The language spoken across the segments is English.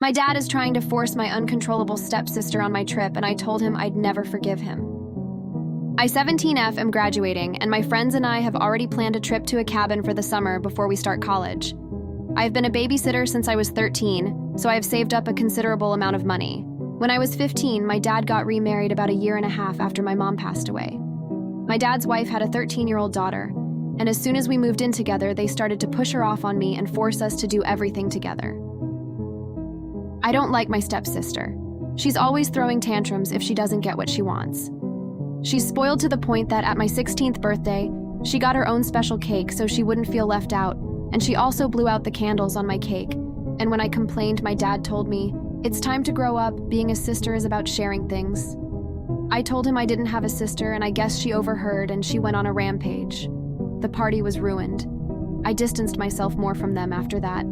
My dad is trying to force my uncontrollable stepsister on my trip, and I told him I'd never forgive him. I 17F am graduating, and my friends and I have already planned a trip to a cabin for the summer before we start college. I've been a babysitter since I was 13, so I have saved up a considerable amount of money. When I was 15, my dad got remarried about a year and a half after my mom passed away. My dad's wife had a 13-year-old daughter, and as soon as we moved in together, they started to push her off on me and force us to do everything together. I don't like my stepsister. She's always throwing tantrums if she doesn't get what she wants. She's spoiled to the point that at my 16th birthday, she got her own special cake so she wouldn't feel left out, and she also blew out the candles on my cake. And when I complained, my dad told me, "It's time to grow up, being a sister is about sharing things." I told him I didn't have a sister, and I guess she overheard and she went on a rampage. The party was ruined. I distanced myself more from them after that.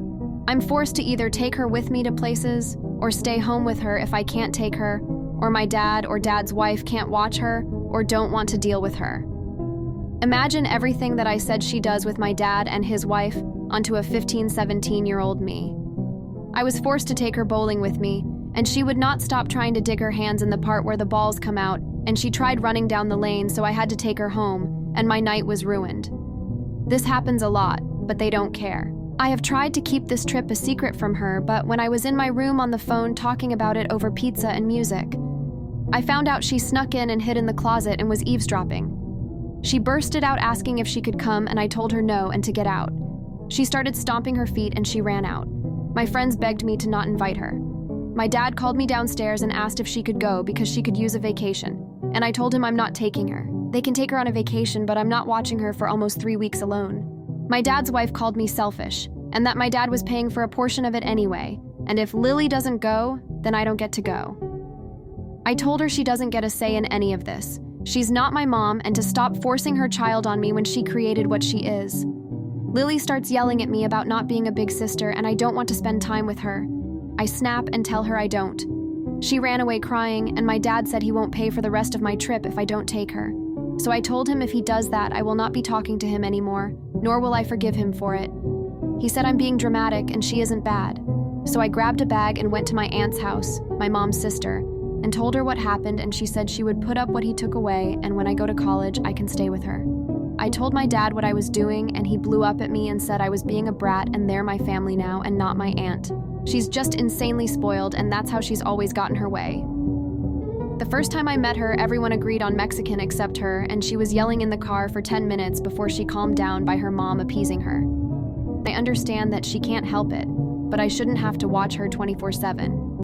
I'm forced to either take her with me to places or stay home with her if I can't take her, or my dad or dad's wife can't watch her or don't want to deal with her. Imagine everything that I said she does with my dad and his wife onto a 15, 17-year-old me. I was forced to take her bowling with me, and she would not stop trying to dig her hands in the part where the balls come out, and she tried running down the lane, so I had to take her home, and my night was ruined. This happens a lot, but they don't care. I have tried to keep this trip a secret from her, but when I was in my room on the phone talking about it over pizza and music, I found out she snuck in and hid in the closet and was eavesdropping. She bursted out asking if she could come, and I told her no and to get out. She started stomping her feet and she ran out. My friends begged me to not invite her. My dad called me downstairs and asked if she could go because she could use a vacation, and I told him I'm not taking her. They can take her on a vacation, but I'm not watching her for almost 3 weeks alone. My dad's wife called me selfish, and that my dad was paying for a portion of it anyway, and if Lily doesn't go, then I don't get to go. I told her she doesn't get a say in any of this. She's not my mom, and to stop forcing her child on me when she created what she is. Lily starts yelling at me about not being a big sister, and I don't want to spend time with her. I snap and tell her I don't. She ran away crying, and my dad said he won't pay for the rest of my trip if I don't take her. So I told him if he does that, I will not be talking to him anymore, nor will I forgive him for it. He said I'm being dramatic and she isn't bad. So I grabbed a bag and went to my aunt's house, my mom's sister, and told her what happened, and she said she would put up what he took away, and when I go to college, I can stay with her. I told my dad what I was doing, and he blew up at me and said I was being a brat and they're my family now and not my aunt. She's just insanely spoiled, and that's how she's always gotten her way. The first time I met her, everyone agreed on Mexican except her, and she was yelling in the car for 10 minutes before she calmed down by her mom appeasing her. I understand that she can't help it, but I shouldn't have to watch her 24/7.